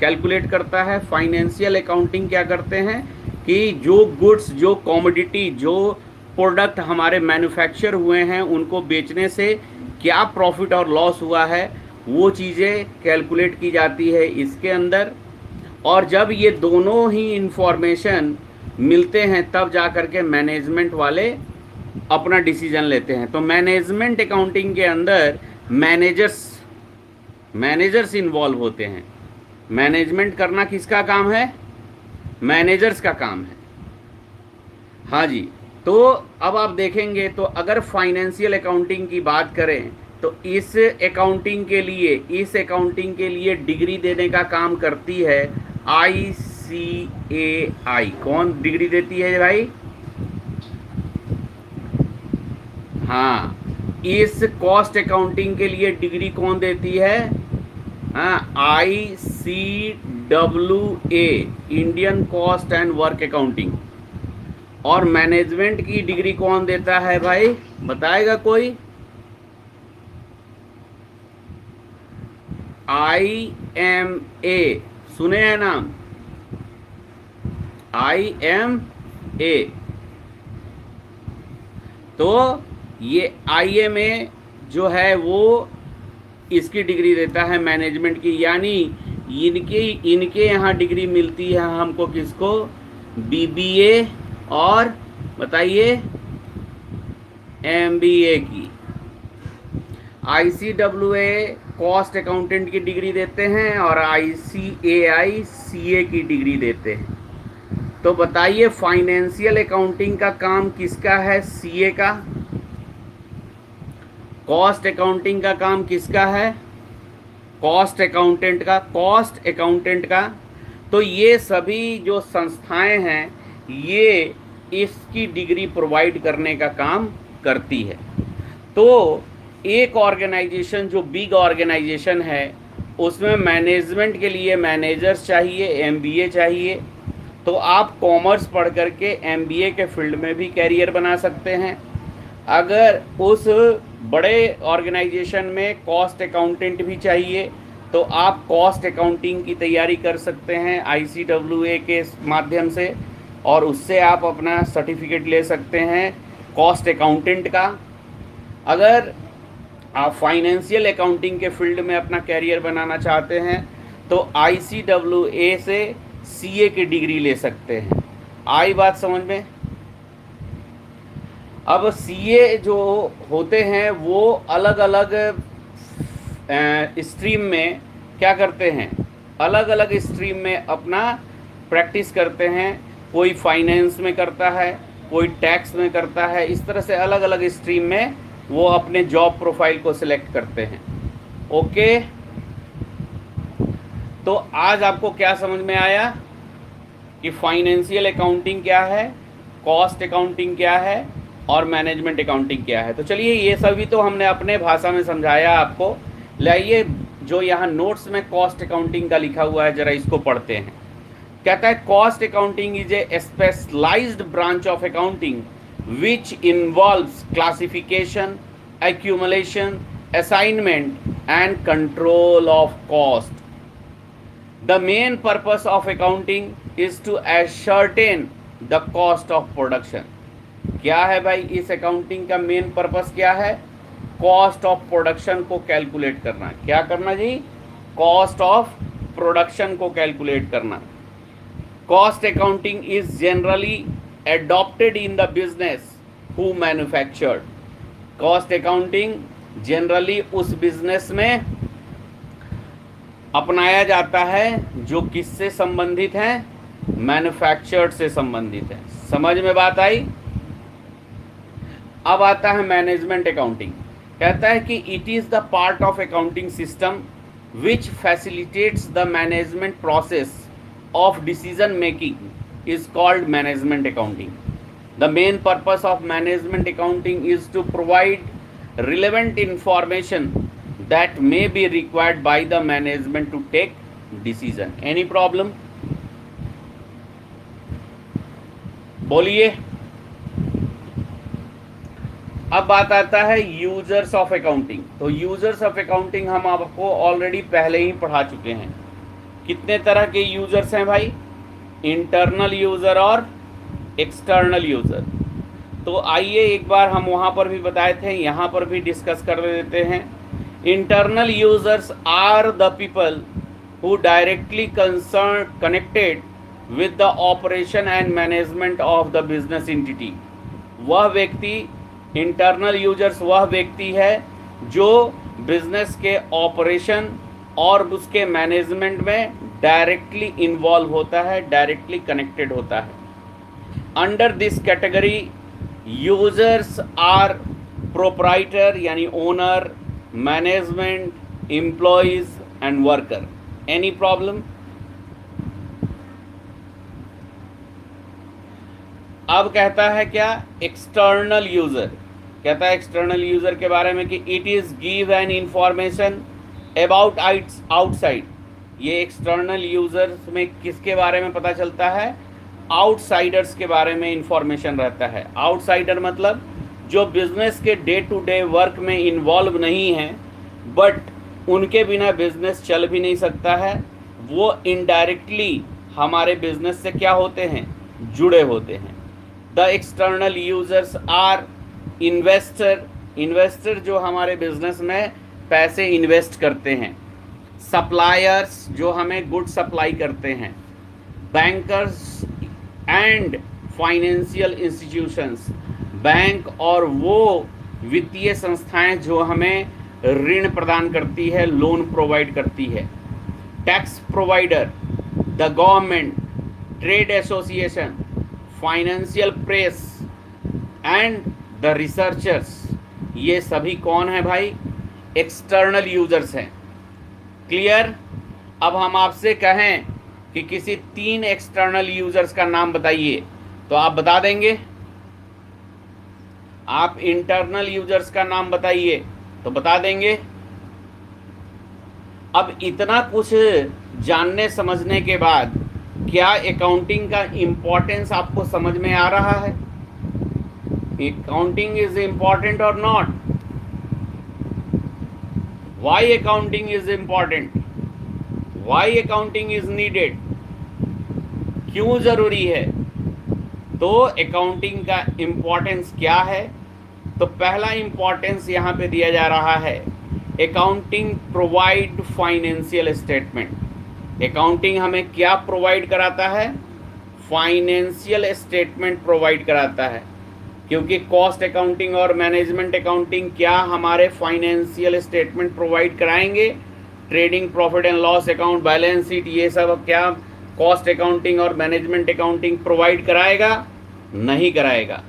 कैलकुलेट करता है। फाइनेंशियल अकाउंटिंग क्या करते हैं कि जो गुड्स, जो कॉमोडिटी, जो प्रोडक्ट हमारे मैन्युफैक्चर हुए हैं, उनको बेचने से क्या प्रॉफिट और लॉस हुआ है, वो चीज़ें कैलकुलेट की जाती है इसके अंदर। और जब ये दोनों ही इंफॉर्मेशन मिलते हैं तब जा कर के मैनेजमेंट वाले अपना डिसीजन लेते हैं। तो मैनेजमेंट अकाउंटिंग के अंदर मैनेजर्स इन्वॉल्व होते हैं। मैनेजमेंट करना किसका काम है? मैनेजर्स का काम है। हाँ जी। तो अब आप देखेंगे, तो अगर फाइनेंशियल अकाउंटिंग की बात करें तो इस अकाउंटिंग के लिए डिग्री देने का काम करती है ICAI। कौन डिग्री देती है भाई? हाँ, इस कॉस्ट अकाउंटिंग के लिए डिग्री कौन देती है? ICWA, Indian cost and work accounting. और मैनेजमेंट की डिग्री कौन देता है भाई, बताएगा कोई? IMA, सुने हैं नाम? IMA। तो ये IMA जो है वो इसकी डिग्री देता है मैनेजमेंट की, यानी इनके यहाँ डिग्री मिलती है हमको, किसको? BBA और बताइए MBA की। ICWA कॉस्ट अकाउंटेंट की डिग्री देते हैं और ICAI CA की डिग्री देते हैं। तो बताइए फाइनेंशियल अकाउंटिंग का काम किसका है? CA का। कॉस्ट अकाउंटिंग का काम किसका है? कॉस्ट अकाउंटेंट का, कॉस्ट अकाउंटेंट का। तो ये सभी जो संस्थाएं हैं ये इसकी डिग्री प्रोवाइड करने का काम करती है। तो एक ऑर्गेनाइजेशन जो बिग ऑर्गेनाइजेशन है उसमें मैनेजमेंट के लिए मैनेजर्स चाहिए, MBA चाहिए। तो आप कॉमर्स पढ़ करके MBA के फील्ड में भी कैरियर बना सकते हैं। अगर उस बड़े ऑर्गेनाइजेशन में कॉस्ट अकाउंटेंट भी चाहिए तो आप कॉस्ट अकाउंटिंग की तैयारी कर सकते हैं ICWA के माध्यम से, और उससे आप अपना सर्टिफिकेट ले सकते हैं कॉस्ट अकाउंटेंट का। अगर आप फाइनेंशियल अकाउंटिंग के फील्ड में अपना कैरियर बनाना चाहते हैं तो ICWA से CA की डिग्री ले सकते हैं। आई बात समझ में? अब CA जो होते हैं वो अलग अलग स्ट्रीम में क्या करते हैं, अलग अलग स्ट्रीम में अपना प्रैक्टिस करते हैं। कोई फाइनेंस में करता है, कोई टैक्स में करता है, इस तरह से अलग अलग स्ट्रीम में वो अपने जॉब प्रोफाइल को सिलेक्ट करते हैं। ओके, तो आज आपको क्या समझ में आया कि फाइनेंशियल अकाउंटिंग क्या है, कॉस्ट अकाउंटिंग क्या है और मैनेजमेंट अकाउंटिंग क्या है। तो चलिए ये सभी तो हमने अपने भाषा में समझाया आपको। लाइए जो यहाँ नोट्स में कॉस्ट अकाउंटिंग का लिखा हुआ है जरा इसको पढ़ते हैं। कहता है cost accounting is a specialised branch of accounting which involves classification, accumulation, assignment and control of cost. The main purpose of accounting is to ascertain the cost of production. क्या है भाई इस अकाउंटिंग का मेन पर्पस क्या है? Cost of production को calculate करना। क्या करना जी? कॉस्ट ऑफ प्रोडक्शन को कैलकुलेट करना। Cost accounting is generally adopted in the business who manufactured. Cost accounting generally उस बिजनेस में अपनाया जाता है जो किससे संबंधित है? मैन्युफैक्चर्ड से संबंधित है। समझ में बात आई? अब आता है मैनेजमेंट अकाउंटिंग। कहता है कि it is the part of accounting system which facilitates the management process of decision making is called management accounting. The main purpose of management accounting is to provide relevant information that may be required by the management to take decision. Any problem? बोलिए। अब बात आता है users of accounting. तो users of accounting हम आपको already पहले ही पढ़ा चुके हैं। कितने तरह के यूजर्स हैं भाई? इंटरनल यूजर और एक्सटर्नल यूजर। तो आइए एक बार हम वहाँ पर भी बताए थे, यहाँ पर भी डिस्कस कर देते हैं। Internal users are the people who directly connected with the operation and management of the business entity. वह व्यक्ति, इंटरनल यूजर्स वह व्यक्ति है जो बिजनेस के ऑपरेशन और उसके मैनेजमेंट में डायरेक्टली इन्वॉल्व होता है, डायरेक्टली कनेक्टेड होता है। Under this category users are proprietor यानी owner, management, employees and worker. Any problem? अब कहता है क्या? External user. कहता है एक्सटर्नल यूजर के बारे में कि it is give an information about outside. ये एक्सटर्नल यूजर्स में किसके बारे में पता चलता है? आउटसाइडर्स के बारे में इंफॉर्मेशन रहता है। आउटसाइडर मतलब जो बिजनेस के डे टू डे वर्क में इन्वॉल्व नहीं है, बट उनके बिना बिजनेस चल भी नहीं सकता है, वो इनडायरेक्टली हमारे बिजनेस से क्या होते हैं? जुड़े होते हैं। The external users are investor. Investor जो हमारे बिजनेस में पैसे इन्वेस्ट करते हैं। सप्लायर्स जो हमें गुड सप्लाई करते हैं। Bankers and financial institutions, bank और वो वित्तीय संस्थाएं जो हमें ऋण प्रदान करती है, लोन प्रोवाइड करती है। Tax provider, the government, trade association, financial press and the researchers, ये सभी कौन है भाई? एक्सटर्नल यूजर्स हैं। क्लियर? अब हम आपसे कहें कि किसी 3 एक्सटर्नल यूजर्स का नाम बताइए, तो आप बता देंगे? आप इंटरनल यूजर्स का नाम बताइए तो बता देंगे? अब इतना कुछ जानने समझने के बाद क्या अकाउंटिंग का इंपॉर्टेंस आपको समझ में आ रहा है? अकाउंटिंग इज इंपॉर्टेंट और not? Why accounting is important? Why accounting is needed? क्यों जरूरी है? तो अकाउंटिंग का इंपॉर्टेंस क्या है? तो पहला इंपॉर्टेंस यहाँ पे दिया जा रहा है, accounting provide financial statement. Accounting हमें क्या प्रोवाइड कराता है? फाइनेंशियल स्टेटमेंट प्रोवाइड कराता है। क्योंकि कॉस्ट अकाउंटिंग और मैनेजमेंट अकाउंटिंग क्या हमारे फाइनेंशियल स्टेटमेंट प्रोवाइड कराएंगे? Trading profit and loss account, balance sheet, ये सब क्या कॉस्ट अकाउंटिंग और मैनेजमेंट अकाउंटिंग प्रोवाइड कराएगा? नहीं कराएगा।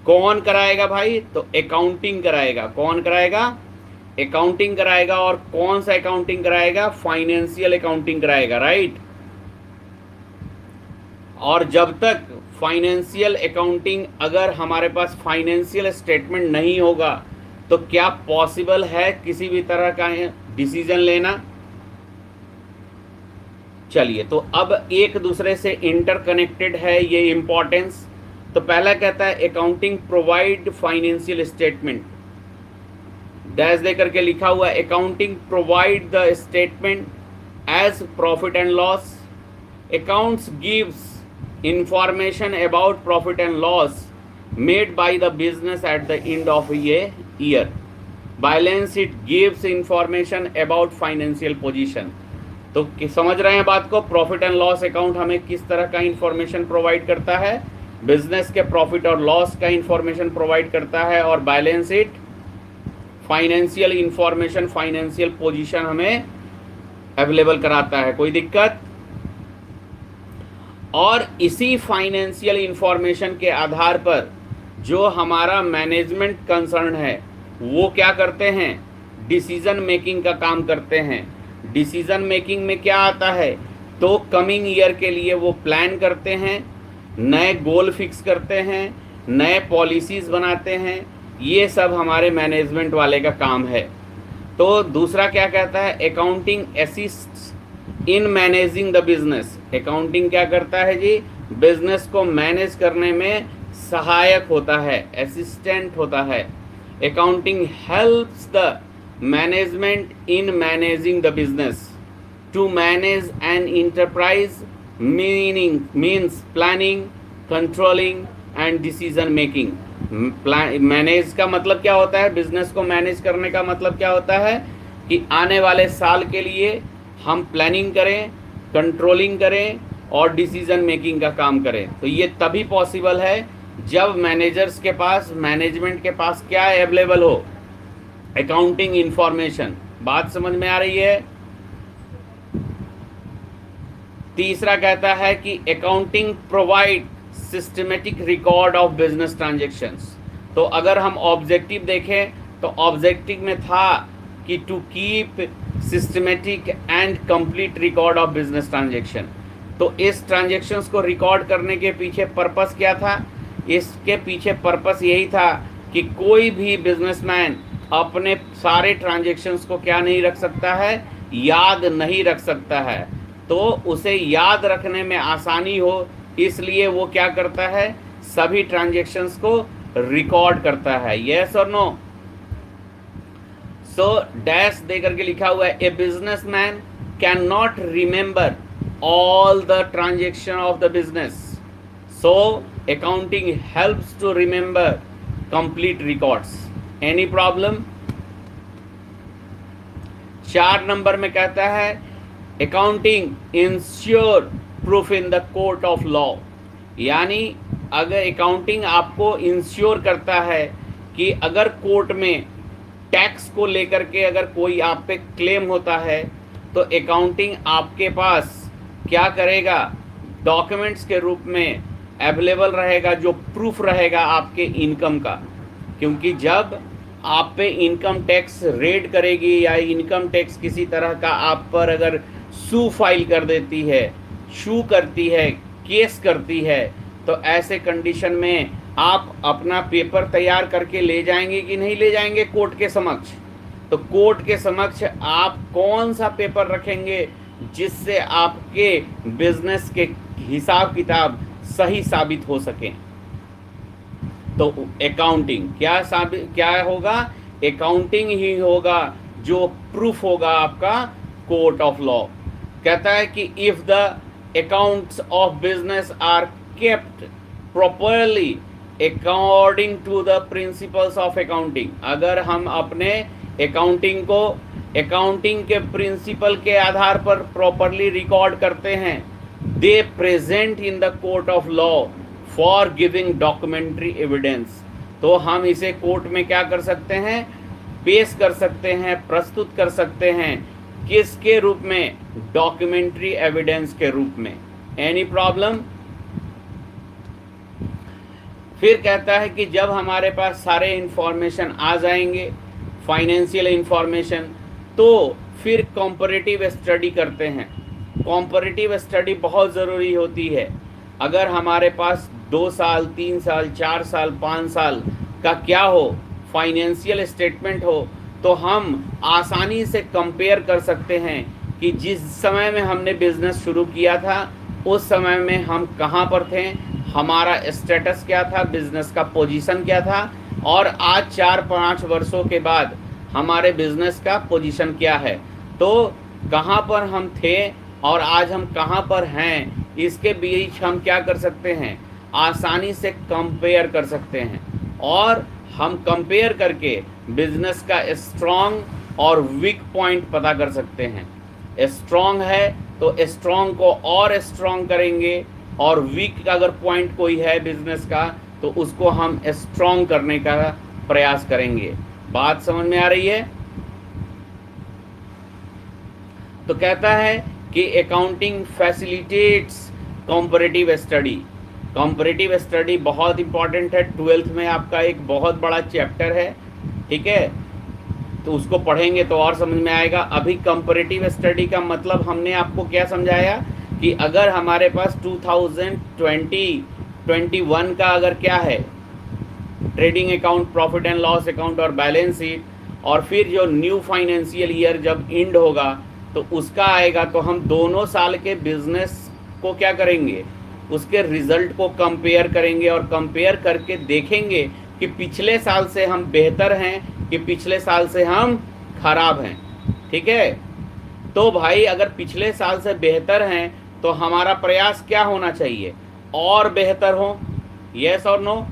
कौन कराएगा भाई? तो अकाउंटिंग कराएगा। कौन कराएगा? अकाउंटिंग कराएगा। और कौन सा अकाउंटिंग कराएगा? फाइनेंशियल अकाउंटिंग कराएगा, राइट। और जब तक फाइनेंशियल अकाउंटिंग, अगर हमारे पास फाइनेंशियल स्टेटमेंट नहीं होगा तो क्या पॉसिबल है किसी भी तरह का डिसीजन लेना? चलिए, तो अब एक दूसरे से इंटरकनेक्टेड है ये इंपॉर्टेंस। तो पहला कहता है accounting provide financial statement, dash दे करके लिखा हुआ है, accounting provide the statement as profit and loss. Accounts gives information about profit and loss made by the business at the end of a year. Balance sheet gives information about financial position. तो समझ रहे हैं बात को? Profit and loss account हमें किस तरह का इंफॉर्मेशन प्रोवाइड करता है? बिजनेस के प्रॉफिट और लॉस का इंफॉर्मेशन प्रोवाइड करता है। और balance sheet financial information, financial position हमें अवेलेबल कराता है। कोई दिक्कत? और इसी फाइनेंशियल इंफॉर्मेशन के आधार पर जो हमारा मैनेजमेंट कंसर्न है वो क्या करते हैं? डिसीजन मेकिंग का काम करते हैं। डिसीजन मेकिंग में क्या आता है? तो कमिंग ईयर के लिए वो प्लान करते हैं, नए गोल फिक्स करते हैं, नए पॉलिसीज़ बनाते हैं। ये सब हमारे मैनेजमेंट वाले का काम है। तो दूसरा क्या कहता है? Accounting assists in managing the business. Accounting क्या करता है जी? बिजनेस को मैनेज करने में सहायक होता है, असिस्टेंट होता है। Accounting helps the management in managing the business. To manage an enterprise means planning, controlling and decision making. Manage का मतलब क्या होता है? बिजनेस को मैनेज करने का मतलब क्या होता है? कि आने वाले साल के लिए हम प्लानिंग करें, कंट्रोलिंग करें और डिसीजन मेकिंग का काम करें। तो ये तभी पॉसिबल है जब मैनेजर्स के पास, मैनेजमेंट के पास क्या अवेलेबल हो? Accounting information. बात समझ में आ रही है? तीसरा कहता है कि accounting provide systematic record of business transactions. तो अगर हम ऑब्जेक्टिव देखें तो ऑब्जेक्टिव में था कि to keep systematic and complete record of business transaction. तो इस ट्रांजैक्शंस को रिकॉर्ड करने के पीछे पर्पस क्या था? इसके पीछे पर्पस यही था कि कोई भी बिजनेसमैन अपने सारे ट्रांजैक्शंस को क्या नहीं रख सकता है, याद नहीं रख सकता है। तो उसे याद रखने में आसानी हो इसलिए वो क्या करता है, सभी ट्रांजैक्शंस को रिकॉर्ड करता है। यस और नो? सो डैश दे करके लिखा हुआ है, a businessman can not remember all the transaction of the business, so accounting helps to remember complete records. Any problem? 4 number में कहता है, accounting ensure proof in the court of law. यानी अगर अकाउंटिंग आपको इंश्योर करता है कि अगर कोर्ट में टैक्स को लेकर के अगर कोई आप पे क्लेम होता है तो अकाउंटिंग आपके पास क्या करेगा, डॉक्यूमेंट्स के रूप में अवेलेबल रहेगा, जो प्रूफ रहेगा आपके इनकम का। क्योंकि जब आप पे इनकम टैक्स रेड करेगी या इनकम टैक्स किसी तरह का आप पर अगर सू फाइल कर देती है, शू करती है, केस करती है, तो ऐसे कंडीशन में आप अपना पेपर तैयार करके ले जाएंगे कि नहीं ले जाएंगे कोर्ट के समक्ष? तो कोर्ट के समक्ष आप कौन सा पेपर रखेंगे जिससे आपके बिजनेस के हिसाब किताब सही साबित हो सके? तो अकाउंटिंग क्या होगा? अकाउंटिंग ही होगा जो प्रूफ होगा आपका कोर्ट ऑफ लॉ। कहता है कि if the accounts of business are kept properly according to the principles of accounting, अगर हम अपने अकाउंटिंग को अकाउंटिंग के प्रिंसिपल के आधार पर प्रॉपरली रिकॉर्ड करते हैं, दे present in the court of law for giving documentary evidence. तो हम इसे कोर्ट में क्या कर सकते हैं, पेश कर सकते हैं, प्रस्तुत कर सकते हैं। किसके रूप में? डॉक्यूमेंट्री एविडेंस के रूप में। Any problem? फिर कहता है कि जब हमारे पास सारे इंफॉर्मेशन आ जाएंगे, फाइनेंशियल इंफॉर्मेशन, तो फिर कॉम्परेटिव स्टडी करते हैं। कॉम्परेटिव स्टडी बहुत ज़रूरी होती है। अगर हमारे पास 2 साल, 3 साल, 4 साल, 5 साल का क्या हो, फाइनेंशियल स्टेटमेंट हो, तो हम आसानी से कंपेयर कर सकते हैं कि जिस समय में हमने बिजनेस शुरू किया था उस समय में हम कहाँ पर थे, हमारा स्टेटस क्या था, बिजनेस का पोजीशन क्या था, और आज 4-5 वर्षों के बाद हमारे बिजनेस का पोजीशन क्या है। तो कहाँ पर हम थे और आज हम कहाँ पर हैं, इसके बीच हम क्या कर सकते हैं, आसानी से कंपेयर कर सकते हैं। और हम कंपेयर करके बिजनेस का स्ट्रॉन्ग और वीक पॉइंट पता कर सकते हैं। स्ट्रॉन्ग है तो स्ट्रॉन्ग को और स्ट्रॉन्ग करेंगे, और वीक अगर पॉइंट कोई है बिजनेस का तो उसको हम स्ट्रॉन्ग करने का प्रयास करेंगे। बात समझ में आ रही है? तो कहता है कि accounting facilitates comparative study. Comparative study बहुत इंपॉर्टेंट है। 12th में आपका एक बहुत बड़ा चैप्टर है, ठीक है, तो उसको पढ़ेंगे तो और समझ में आएगा। अभी कंपैरेटिव स्टडी का मतलब हमने आपको क्या समझाया कि अगर हमारे पास 2020-21 का अगर क्या है, trading account, profit and loss account और बैलेंस शीट, और फिर जो न्यू फाइनेंशियल ईयर जब एंड होगा तो उसका आएगा, तो हम दोनों साल के बिजनेस को क्या करेंगे, उसके रिजल्ट को कंपेयर करेंगे, और कंपेयर करके देखेंगे कि पिछले साल से हम बेहतर हैं कि पिछले साल से हम खराब हैं। ठीक है, तो भाई अगर पिछले साल से बेहतर हैं तो हमारा प्रयास क्या होना चाहिए, और बेहतर हो। यस और नो?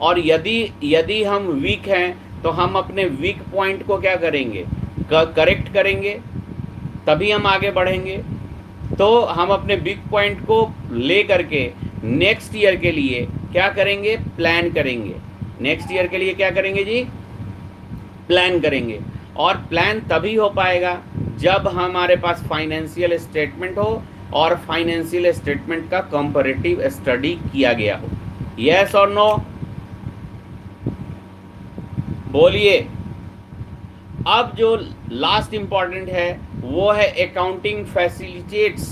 और यदि हम वीक हैं तो हम अपने वीक पॉइंट को क्या करेंगे, करेक्ट करेंगे, तभी हम आगे बढ़ेंगे। तो हम अपने वीक पॉइंट को ले करके नेक्स्ट ईयर के लिए क्या करेंगे, प्लान करेंगे। नेक्स्ट ईयर के लिए क्या करेंगे जी, प्लान करेंगे। और प्लान तभी हो पाएगा जब हमारे पास फाइनेंशियल स्टेटमेंट हो और फाइनेंशियल स्टेटमेंट का कंपैरेटिव स्टडी किया गया हो। यस और नो? बोलिए। अब जो लास्ट इंपॉर्टेंट है वो है accounting facilitates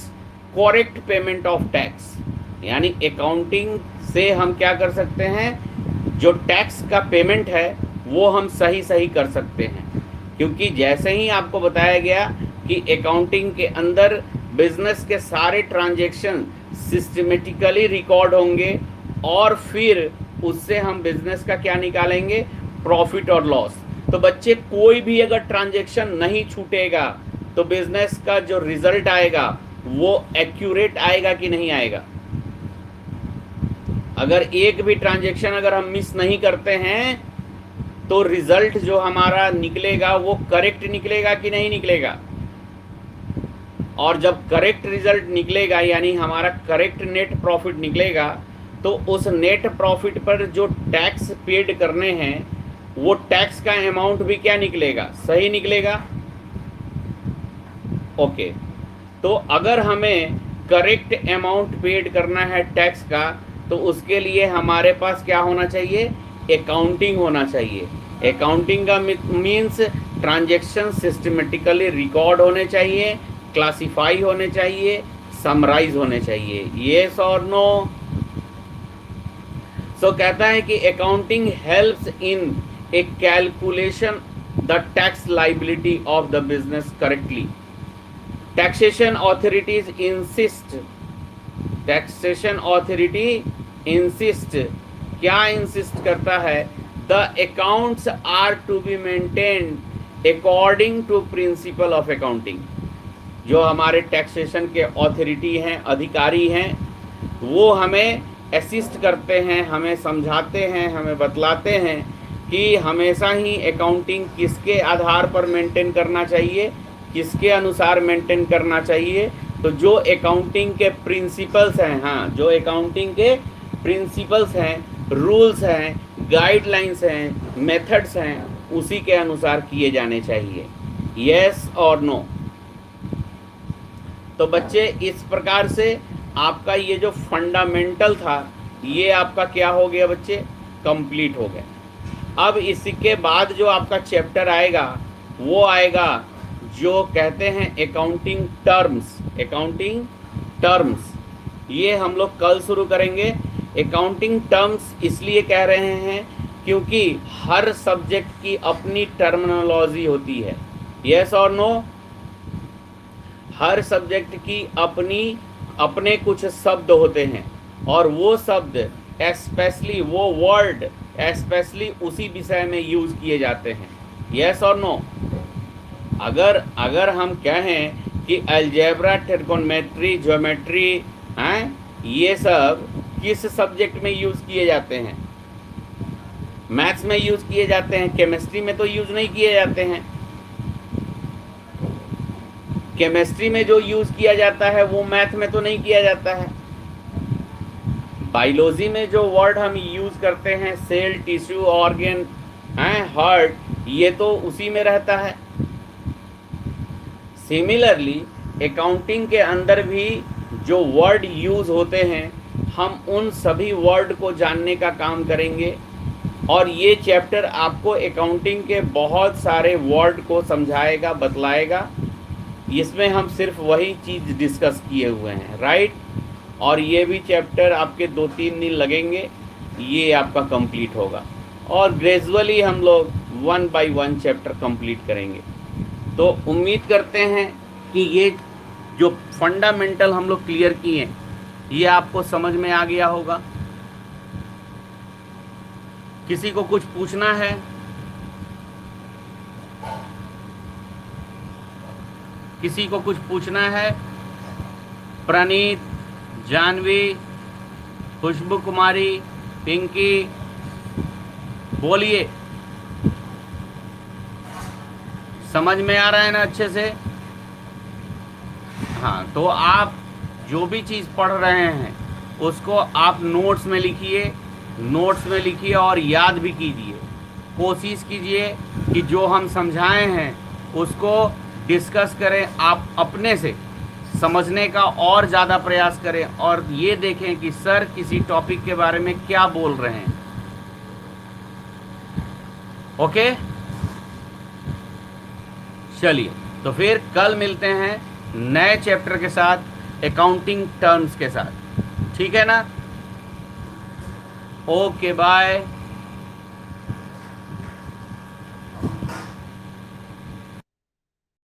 correct payment of tax. यानी अकाउंटिंग से हम क्या कर सकते हैं, जो टैक्स का पेमेंट है वो हम सही सही कर सकते हैं, क्योंकि जैसे ही आपको बताया गया कि अकाउंटिंग के अंदर बिजनेस के सारे ट्रांजैक्शन सिस्टमेटिकली रिकॉर्ड होंगे और फिर उससे हम बिजनेस का क्या निकालेंगे, प्रॉफिट और लॉस। तो बच्चे कोई भी अगर ट्रांजैक्शन नहीं छूटेगा तो बिजनेस का जो रिजल्ट आएगा वो एक्यूरेट आएगा कि नहीं आएगा। अगर एक भी ट्रांजैक्शन अगर हम मिस नहीं करते हैं तो रिजल्ट जो हमारा निकलेगा वो करेक्ट निकलेगा कि नहीं निकलेगा। और जब करेक्ट रिजल्ट निकलेगा यानी हमारा करेक्ट नेट प्रॉफिट निकलेगा तो उस नेट प्रॉफिट पर जो टैक्स पेड करने हैं वो टैक्स का अमाउंट भी क्या निकलेगा, सही निकलेगा। ओके, तो अगर हमें करेक्ट अमाउंट पेड करना है टैक्स का तो उसके लिए हमारे पास क्या होना चाहिए, अकाउंटिंग होना चाहिए। अकाउंटिंग का मीन्स ट्रांजैक्शन सिस्टमेटिकली रिकॉर्ड होने चाहिए, क्लासिफाई होने चाहिए, समराइज होने चाहिए। येस और नो। सो कहता है कि accounting helps in a calculation the tax liability of the business correctly. Taxation authorities insist, taxation authority insist, क्या इंसिस्ट करता है, the accounts are to be maintained according to principle of accounting. जो हमारे taxation के authority हैं, अधिकारी हैं, वो हमें असिस्ट करते हैं, हमें समझाते हैं, हमें बतलाते हैं कि हमेशा ही अकाउंटिंग किसके आधार पर मेंटेन करना चाहिए, किसके अनुसार मेंटेन करना चाहिए। तो जो अकाउंटिंग के प्रिंसिपल्स हैं, हाँ, जो अकाउंटिंग के प्रिंसिपल्स हैं, रूल्स हैं, गाइडलाइंस हैं, मेथड्स हैं, उसी के अनुसार किए जाने चाहिए। यस और नो। तो बच्चे इस प्रकार से आपका ये जो फंडामेंटल था ये आपका क्या हो गया बच्चे, कंप्लीट हो गया। अब इसके बाद जो आपका चैप्टर आएगा वो आएगा जो कहते हैं अकाउंटिंग टर्म्स। अकाउंटिंग टर्म्स ये हम लोग कल शुरू करेंगे। अकाउंटिंग टर्म्स इसलिए कह रहे हैं क्योंकि हर सब्जेक्ट की अपनी टर्मिनोलॉजी होती है। यस और नो। हर सब्जेक्ट की अपने कुछ शब्द होते हैं और वो शब्द स्पेशली, वो वर्ड स्पेशली उसी विषय में यूज किए जाते हैं। यस और नो। अगर हम कहें कि अलजेब्रा, ट्रिगोनोमेट्री, ज्योमेट्री हैं, ये सब किस सब्जेक्ट में यूज किए जाते हैं, मैथ्स में यूज किए जाते हैं, केमिस्ट्री में तो यूज नहीं किए जाते हैं। केमिस्ट्री में जो यूज किया जाता है वो मैथ में तो नहीं किया जाता है। बायोलॉजी में जो वर्ड हम यूज करते हैं, सेल, टिश्यू, ऑर्गन, हार्ट, ये तो उसी में रहता है। सिमिलरली अकाउंटिंग के अंदर भी जो वर्ड यूज होते हैं हम उन सभी वर्ड को जानने का काम करेंगे और ये चैप्टर आपको अकाउंटिंग के बहुत सारे वर्ड को समझाएगा, बतलाएगा। इसमें हम सिर्फ वही चीज़ डिस्कस किए हुए हैं, राइट। और ये भी चैप्टर आपके 2-3 दिन लगेंगे, ये आपका कंप्लीट होगा और ग्रेजुअली हम लोग 1 by 1 चैप्टर कंप्लीट करेंगे। तो उम्मीद करते हैं कि ये जो फंडामेंटल हम लोग क्लियर किए ये आपको समझ में आ गया होगा। किसी को कुछ पूछना है? किसी को कुछ पूछना है? प्रणीत, जानवी, खुशबू कुमारी, पिंकी, बोलिए। समझ में आ रहा है ना अच्छे से? हाँ, तो आप जो भी चीज़ पढ़ रहे हैं उसको आप नोट्स में लिखिए, नोट्स में लिखिए और याद भी कीजिए। कोशिश कीजिए कि जो हम समझाए हैं उसको डिस्कस करें, आप अपने से समझने का और ज़्यादा प्रयास करें और ये देखें कि सर किसी टॉपिक के बारे में क्या बोल रहे हैं। ओके, चलिए तो फिर कल मिलते हैं नए चैप्टर के साथ, अकाउंटिंग टर्म्स के साथ, ठीक है ना? Okay, bye.